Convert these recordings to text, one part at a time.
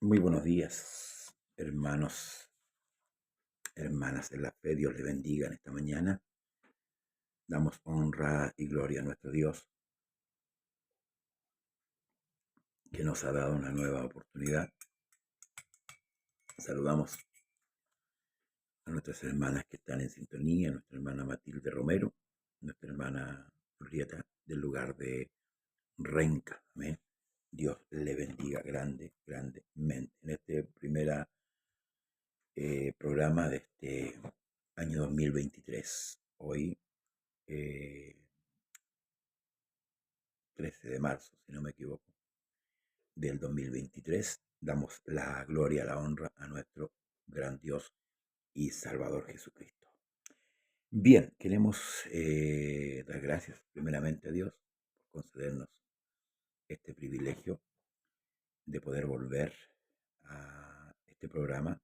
Muy buenos días, hermanos, hermanas en la fe. Dios les bendiga en esta mañana. Damos honra y gloria a nuestro Dios, que nos ha dado una nueva oportunidad. Saludamos a nuestras hermanas que están en sintonía, nuestra hermana Matilde Romero, nuestra hermana Julieta del lugar de Renca. Amén. Dios le bendiga grandemente. En este primer programa de este año 2023. Hoy, eh, 13 de marzo, si no me equivoco, del 2023, damos la gloria, la honra a nuestro gran Dios y Salvador Jesucristo. Bien, queremos dar gracias primeramente a Dios por concedernos este privilegio de poder volver a este programa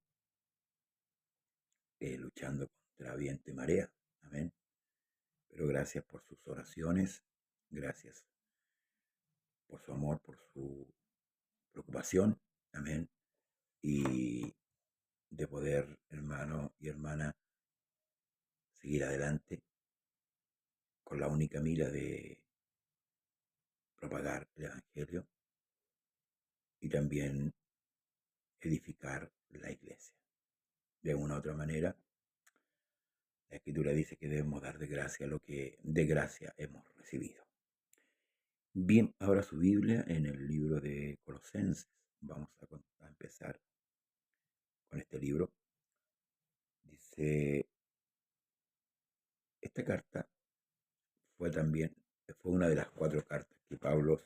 luchando contra viento y marea. Amén. Pero gracias por sus oraciones, gracias por su amor, por su preocupación. Amén. Y de poder, hermano y hermana, seguir adelante con la única mira de propagar el Evangelio y también edificar la iglesia. De una u otra manera, la Escritura dice que debemos dar de gracia lo que de gracia hemos recibido. Bien, ahora su Biblia en el libro de Colosenses. Vamos a empezar con este libro. Dice, esta carta fue una de las 4 cartas que Pablo,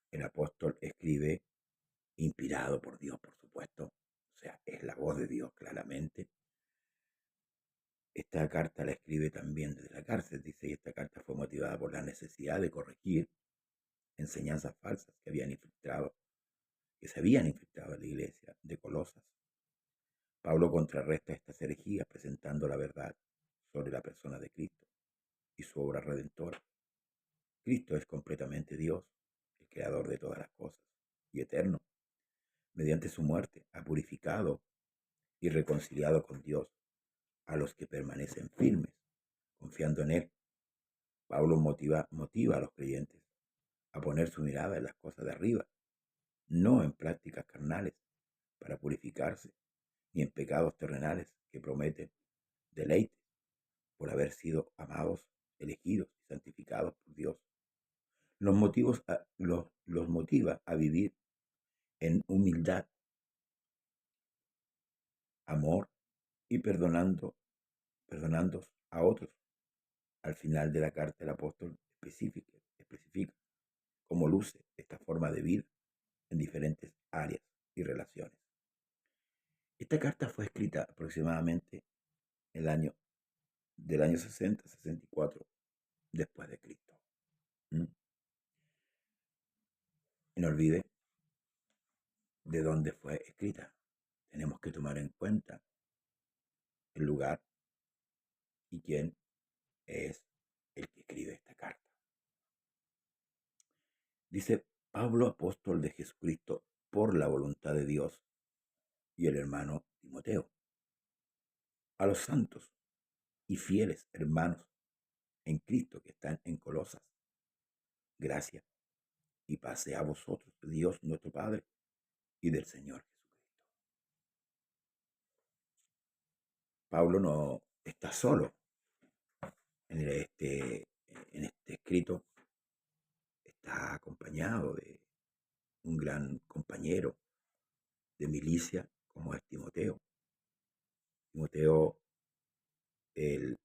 el apóstol, escribe, inspirado por Dios, por supuesto. O sea, es la voz de Dios claramente. Esta carta la escribe también desde la cárcel, dice, y esta carta fue motivada por la necesidad de corregir enseñanzas falsas que se habían infiltrado en la iglesia de Colosas. Pablo contrarresta estas herejías presentando la verdad sobre la persona de Cristo y su obra redentora. Cristo es completamente Dios, el creador de todas las cosas, y eterno. Mediante su muerte ha purificado y reconciliado con Dios a los que permanecen firmes, confiando en Él. Pablo motiva a los creyentes a poner su mirada en las cosas de arriba, no en prácticas carnales para purificarse, ni en pecados terrenales que prometen deleite por haber sido amados, elegidos y santificados por Dios. Los motiva a vivir en humildad, amor y perdonando a otros. Al final de la carta el apóstol especifica cómo luce esta forma de vida en diferentes áreas y relaciones. Esta carta fue escrita aproximadamente el año 60-64 después de Cristo. Y no olvide de dónde fue escrita. Tenemos que tomar en cuenta el lugar y quién es el que escribe esta carta. Dice Pablo, apóstol de Jesucristo, por la voluntad de Dios, y el hermano Timoteo, a los santos y fieles hermanos en Cristo que están en Colosas, gracia y paz sea a vosotros, de Dios nuestro Padre y del Señor Jesucristo. Pablo no está solo en este escrito, está acompañado de un gran compañero de milicia como es Timoteo. Timoteo, el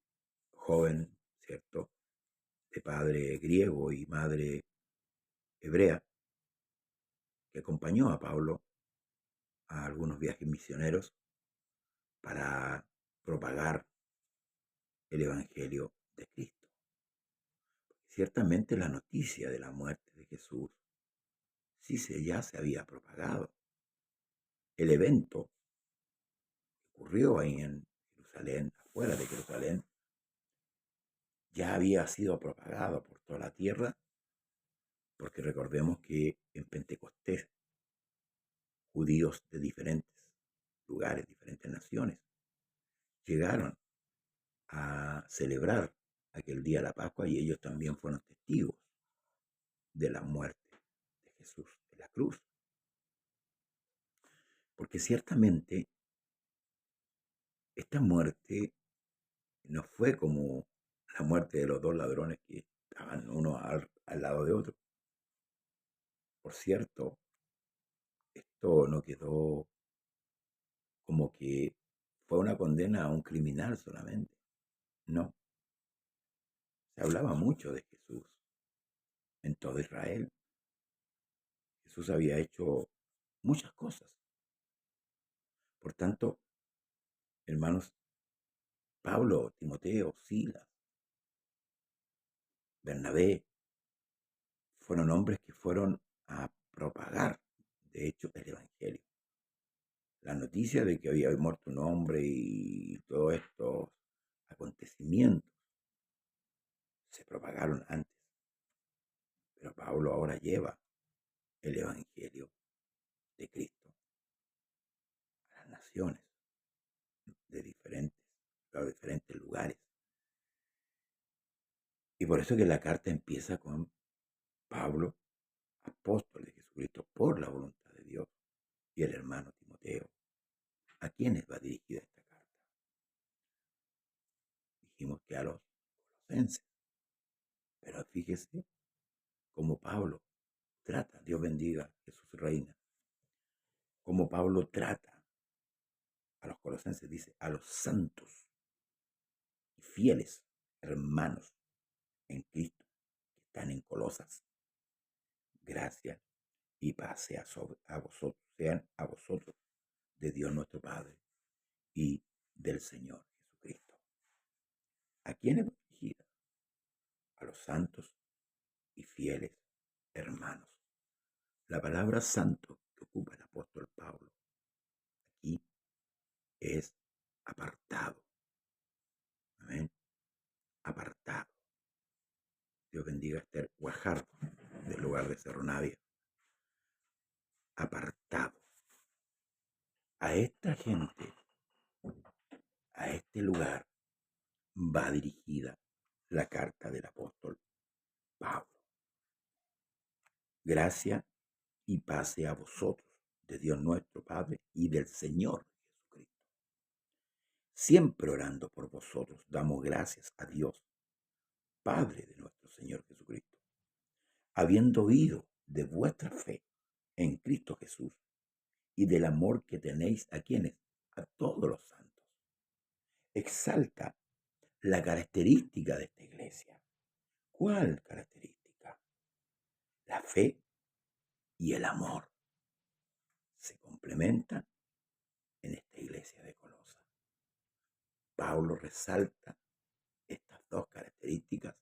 joven, ¿cierto?, de padre griego y madre hebrea, que acompañó a Pablo a algunos viajes misioneros para propagar el Evangelio de Cristo. Ciertamente la noticia de la muerte de Jesús ya se había propagado. El evento que ocurrió ahí en Jerusalén, afuera de Jerusalén, ya había sido propagado por toda la tierra, porque recordemos que en Pentecostés judíos de diferentes lugares, diferentes naciones, llegaron a celebrar aquel día la Pascua y ellos también fueron testigos de la muerte de Jesús en la cruz. Porque ciertamente esta muerte no fue como la muerte de los dos ladrones que estaban uno al lado de otro. Por cierto, esto no quedó como que fue una condena a un criminal solamente. No, se hablaba mucho de Jesús en todo Israel. Jesús había hecho muchas cosas. Por tanto, hermanos, Pablo, Timoteo, Silas, Bernabé, fueron hombres que fueron a propagar, de hecho, el Evangelio. La noticia de que había muerto un hombre y todos estos acontecimientos se propagaron antes. Pero Pablo ahora lleva el Evangelio de Cristo a las naciones a diferentes lugares. Y por eso que la carta empieza con Pablo, apóstol de Jesucristo por la voluntad de Dios, y el hermano Timoteo. ¿A quiénes va dirigida esta carta? Dijimos que a los colosenses. Pero fíjese cómo Pablo trata, Dios bendiga, Jesús reina, cómo Pablo trata a los colosenses, dice, a los santos y fieles hermanos en Cristo que están en Colosas. Gracia y paz a vosotros, sean a vosotros, de Dios nuestro Padre y del Señor Jesucristo. ¿A quiénes va dirigida? A los santos y fieles hermanos. La palabra santo que ocupa el apóstol Pablo aquí es apartado. Amén. Apartado. Dios bendiga a Esther Guajardo, del lugar de Cerro Navia. Apartado. A esta gente, a este lugar, va dirigida la carta del apóstol Pablo. Gracia y paz a vosotros, de Dios nuestro Padre y del Señor Jesucristo. Siempre orando por vosotros, damos gracias a Dios, Padre de nuestro Señor Jesucristo, habiendo oído de vuestra fe en Cristo Jesús y del amor que tenéis a quienes, a todos los santos. Exalta la característica de esta iglesia. ¿Cuál característica? La fe y el amor se complementan en esta iglesia de Colosas. Pablo resalta estas dos características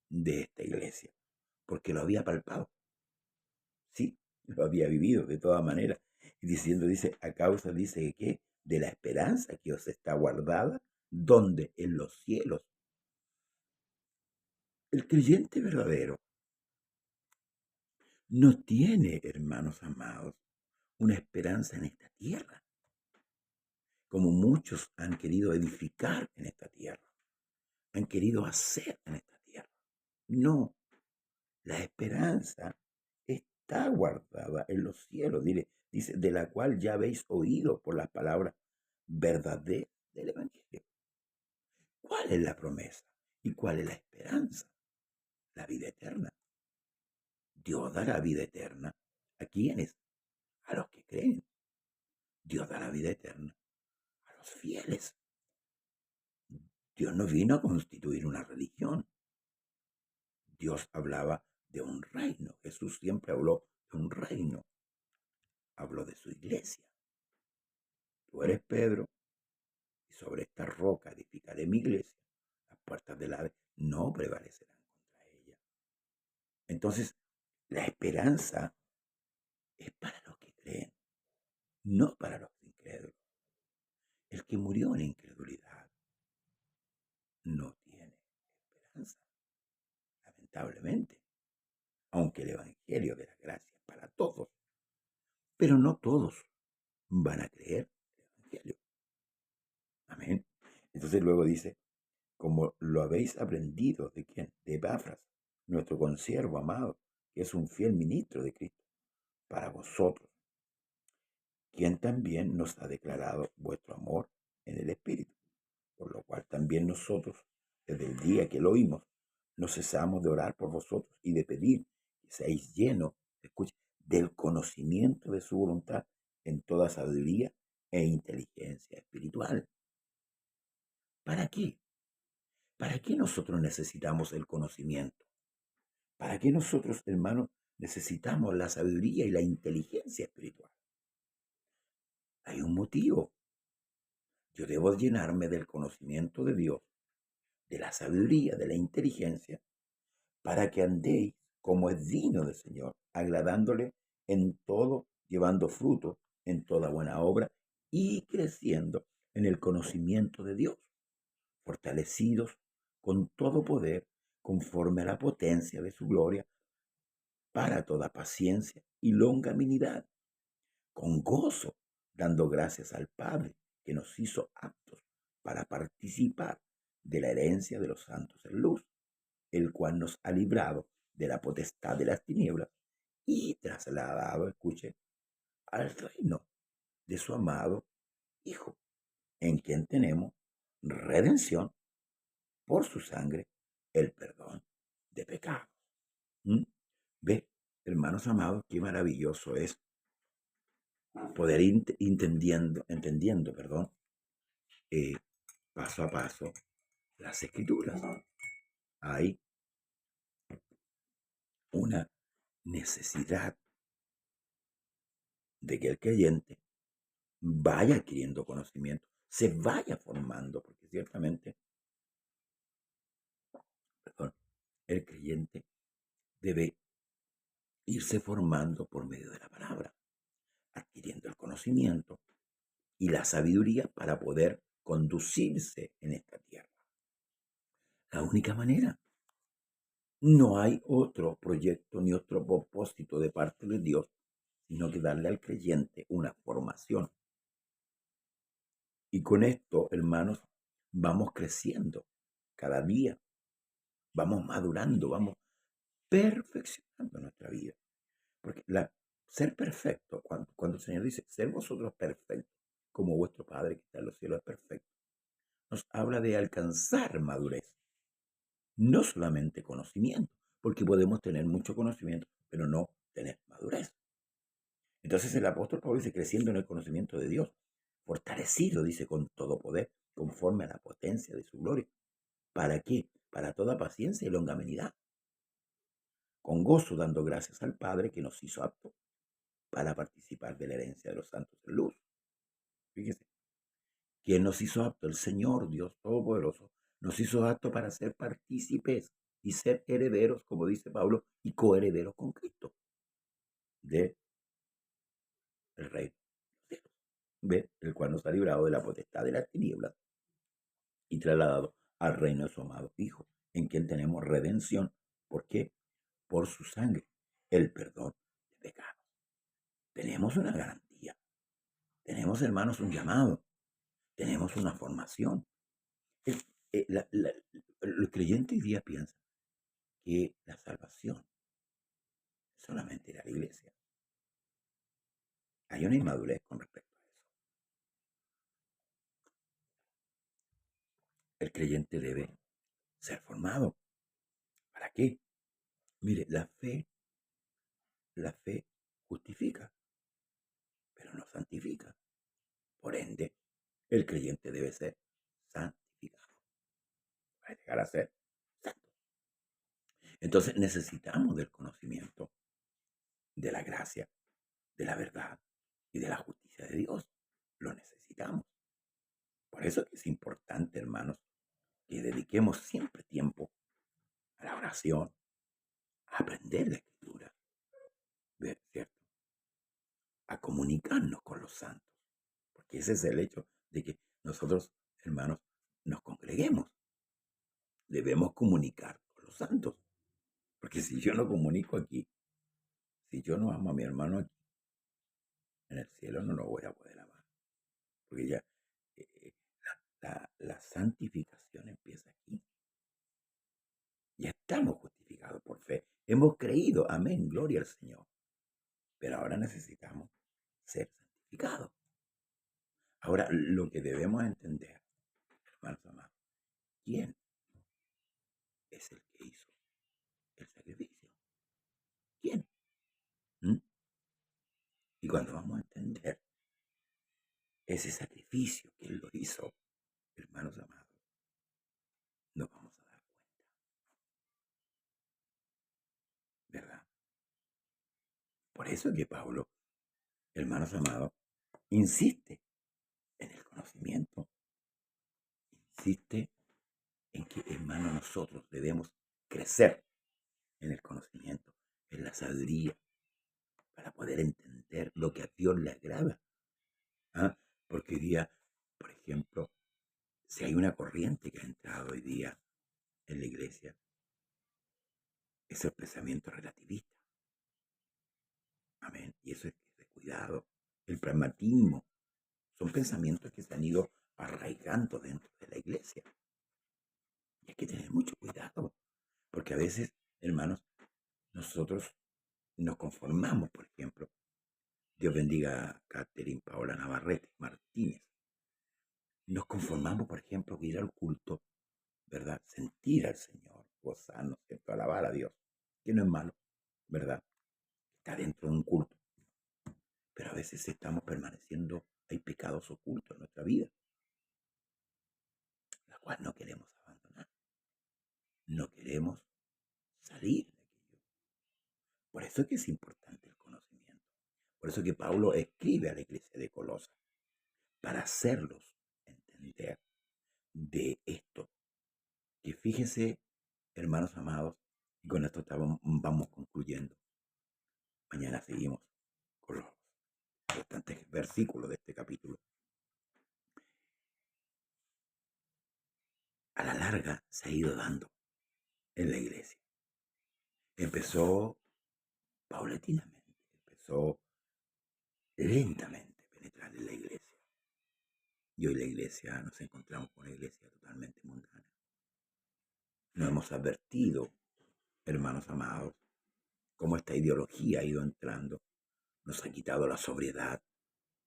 de esta iglesia, porque lo había palpado. Sí, lo había vivido de todas maneras. Y diciendo, dice, a causa, dice que de la esperanza que os está guardada, donde en los cielos. El creyente verdadero no tiene, hermanos amados, una esperanza en esta tierra, como muchos han querido edificar en esta tierra, han querido hacer en esta tierra. No, la esperanza está guardada en los cielos, dice, de la cual ya habéis oído por las palabras verdaderas del Evangelio. ¿Cuál es la promesa? ¿Y cuál es la esperanza? La vida eterna. Dios dará vida eterna. ¿A quiénes? A los que creen. Dios da la vida eterna a los fieles. Dios no vino a constituir una religión. Dios hablaba de un reino. Jesús siempre habló de un reino. Habló de su iglesia. Tú eres Pedro, y sobre esta roca edificaré mi iglesia. Las puertas del Hades no prevalecerán contra ella. Entonces, la esperanza es para los que creen, no para los incrédulos. El que murió en incredulidad no tiene esperanza, lamentablemente. Aunque el Evangelio de la gracia es para todos, pero no todos van a creer el Evangelio. Amén. Entonces luego dice, como lo habéis aprendido, ¿de quién? De Epafras, nuestro consiervo amado, que es un fiel ministro de Cristo, para vosotros, quien también nos ha declarado vuestro amor en el Espíritu, por lo cual también nosotros, desde el día que lo oímos, no cesamos de orar por vosotros y de pedir que seáis llenos, escuche, del conocimiento de su voluntad en toda sabiduría e inteligencia espiritual. ¿Para qué? ¿Para qué nosotros necesitamos el conocimiento? ¿Para qué nosotros, hermanos, necesitamos la sabiduría y la inteligencia espiritual? Hay un motivo. Yo debo llenarme del conocimiento de Dios, de la sabiduría, de la inteligencia, para que andéis como es digno del Señor, agradándole en todo, llevando fruto en toda buena obra y creciendo en el conocimiento de Dios, fortalecidos con todo poder, conforme a la potencia de su gloria, para toda paciencia y longanimidad, con gozo, dando gracias al Padre que nos hizo aptos para participar de la herencia de los santos en luz, el cual nos ha librado de la potestad de las tinieblas y trasladado, escuche, al reino de su amado Hijo, en quien tenemos redención por su sangre, el perdón de pecados. ¿Mm? Ve, hermanos amados, qué maravilloso es poder ir entendiendo, perdón, eh, paso a paso las escrituras. Hay una necesidad de que el creyente vaya adquiriendo conocimiento, se vaya formando, porque ciertamente, perdón, el creyente debe irse formando por medio de la palabra, adquiriendo el conocimiento y la sabiduría para poder conducirse en esta tierra. La única manera. No hay otro proyecto ni otro propósito de parte de Dios, sino que darle al creyente una formación. Y con esto, hermanos, vamos creciendo cada día, vamos madurando, vamos perfeccionando nuestra vida. Porque ser perfecto, cuando el Señor dice, ser vosotros perfectos, como vuestro Padre que está en los cielos es perfecto, nos habla de alcanzar madurez, no solamente conocimiento, porque podemos tener mucho conocimiento, pero no tener madurez. Entonces el apóstol Pablo dice, creciendo en el conocimiento de Dios, fortalecido, dice, con todo poder, conforme a la potencia de su gloria. ¿Para qué? Para toda paciencia y longanimidad, con gozo dando gracias al Padre que nos hizo aptos para participar de la herencia de los santos en luz. Fíjese, ¿quién nos hizo apto? El Señor, Dios Todopoderoso, nos hizo apto para ser partícipes y ser herederos, como dice Pablo, y coherederos con Cristo, del Rey de los cielos, ¿ve? El cual nos ha librado de la potestad de las tinieblas y trasladado al reino de su amado Hijo, en quien tenemos redención. ¿Por qué? Por su sangre, el perdón de pecados. Tenemos una garantía. Tenemos, hermanos, un llamado. Tenemos una formación. El, los creyentes hoy día piensan que la salvación es solamente ir a la iglesia. Hay una inmadurez con respecto a eso. El creyente debe ser formado. ¿Para qué? Mire, la fe justifica, pero no santifica. Por ende, el creyente debe ser santificado para llegar a ser santo. Entonces necesitamos del conocimiento, de la gracia, de la verdad y de la justicia de Dios. Lo necesitamos. Por eso es importante, hermanos, que dediquemos siempre tiempo a la oración, a aprender la escritura, ¿cierto? A comunicarnos con los santos. Porque ese es el hecho de que nosotros, hermanos, nos congreguemos. Debemos comunicar con los santos. Porque si yo no comunico aquí, si yo no amo a mi hermano aquí, En el cielo no lo voy a poder amar. Porque ya eh, la santificación empieza aquí. Ya estamos justificados por fe. Hemos creído. Amén. Gloria al Señor. Pero ahora necesitamos ser santificados. Ahora, lo que debemos entender, hermanos amados, ¿quién es el que hizo el sacrificio? ¿Quién? ¿Mm? Y cuando vamos a entender ese sacrificio que Él lo hizo, hermanos amados, nos vamos a dar cuenta, ¿verdad? Por eso que Pablo, hermanos amados, insiste en el conocimiento, insiste en que, hermanos, nosotros debemos crecer en el conocimiento, en la sabiduría, para poder entender lo que a Dios le agrada. ¿Ah? Porque hoy día, por ejemplo, si hay una corriente que ha entrado hoy día en la iglesia, es el pensamiento relativista. Amén. Y eso es de cuidado. El pragmatismo son pensamientos que se han ido arraigando dentro de la iglesia. Y hay que tener mucho cuidado, porque a veces, hermanos, nosotros nos conformamos, por ejemplo. Dios bendiga a Catherine Paola Navarrete Martínez. Nos conformamos, por ejemplo, con ir al culto, ¿verdad? Sentir al Señor, gozarnos, ¿cierto? Alabar a Dios, que no es malo, ¿verdad? Está dentro de un culto. Pero a veces estamos permaneciendo, hay pecados ocultos en nuestra vida, la cual no queremos abandonar. No queremos salir de aquello. Por eso es que es importante el conocimiento. Por eso es que Pablo escribe a la iglesia de Colosas, para hacerlos entender de esto. Que fíjense, hermanos amados, y con esto vamos concluyendo. Mañana seguimos con los restantes versículos de este capítulo. A la larga se ha ido dando en la iglesia. Empezó paulatinamente, empezó lentamente a penetrar en la iglesia. Y hoy la iglesia, nos encontramos con una iglesia totalmente mundana. Nos hemos advertido, hermanos amados, cómo esta ideología ha ido entrando, nos ha quitado la sobriedad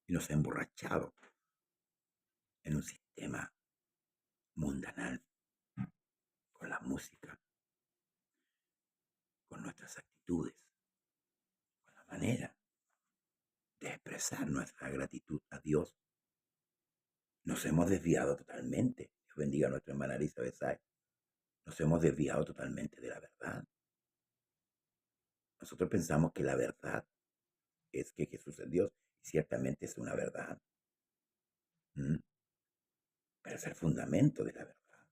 y nos ha emborrachado en un sistema mundanal, con la música, con nuestras actitudes, con la manera de expresar nuestra gratitud a Dios. Nos hemos desviado totalmente. Dios bendiga a nuestra hermana Elizabeth Sáez. Nos hemos desviado totalmente de la verdad. Nosotros pensamos que la verdad es que Jesús es Dios, y ciertamente es una verdad. Pero es el fundamento de la verdad.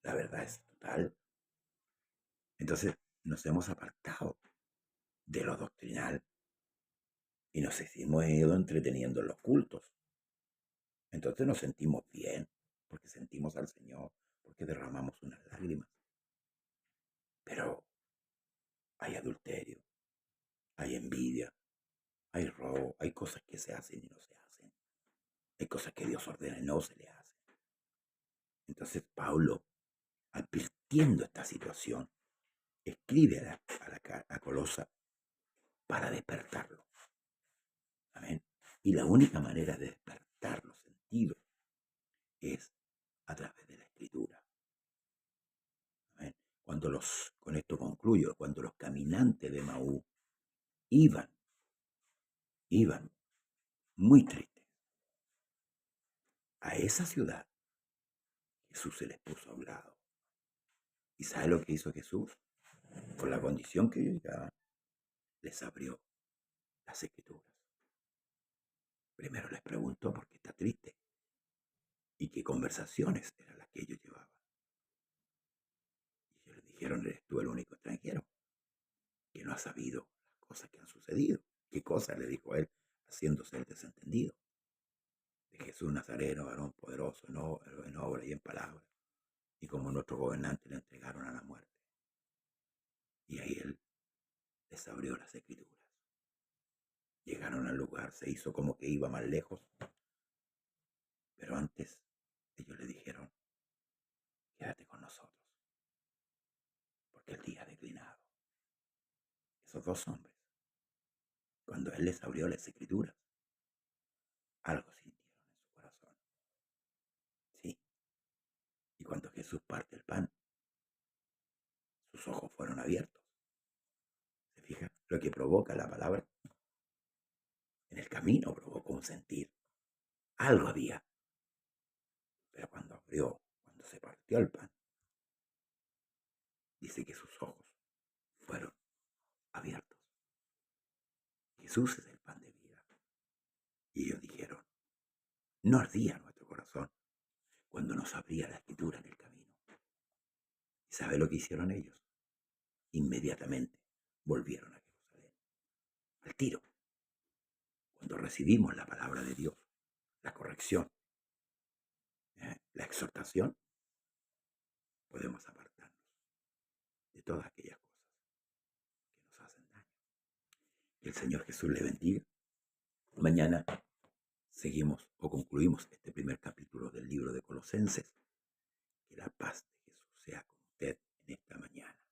La verdad es total. Entonces nos hemos apartado de lo doctrinal y nos hemos ido entreteniendo en los cultos. Entonces nos sentimos bien, porque sentimos al Señor, porque derramamos unas lágrimas. Pero hay adulterio, hay envidia, hay robo, hay cosas que se hacen y no se hacen. Hay cosas que Dios ordena y no se le hacen. Entonces Pablo, advirtiendo esta situación, escribe a Colosa para despertarlo. Amén. Y la única manera de despertar los sentidos es a través de la escritura. Amén. Con esto concluyo, cuando los caminantes de Maú iban muy tristes a esa ciudad, Jesús se les puso a un lado. ¿Y sabe lo que hizo Jesús? Por la condición que ellos llegaban, les abrió las escrituras. Primero les preguntó por qué está triste y qué conversaciones eran las que ellos llevaban. Y ellos le dijeron, eres tú el único extranjero que no ha sabido las cosas que han sucedido. ¿Qué cosas le dijo él, haciéndose el desentendido? De Jesús Nazareno, varón poderoso en obra y en palabra, y como nuestros gobernantes le entregaron a la muerte. Y ahí él les abrió las escrituras. Llegaron al lugar, se hizo como que iba más lejos, pero antes ellos le dijeron, quédate con nosotros, porque el día ha declinado. Esos dos hombres, cuando él les abrió las escrituras, algo sintieron en su corazón. Sí, y cuando Jesús parte el pan, sus ojos fueron abiertos. ¿Se fija? Lo que provoca la palabra. En el camino provocó un sentir. Algo había. Pero cuando se partió el pan, dice que sus ojos fueron abiertos. Jesús es el pan de vida. Y ellos dijeron, no ardía nuestro corazón cuando nos abría la escritura en el camino. ¿Y sabe lo que hicieron ellos? Inmediatamente volvieron a Jerusalén. Al tiro. Cuando recibimos la palabra de Dios, la corrección, la exhortación, podemos apartarnos de todas aquellas cosas que nos hacen daño. Que el Señor Jesús le bendiga. Mañana seguimos o concluimos este primer capítulo del libro de Colosenses. Que la paz de Jesús sea con usted en esta mañana.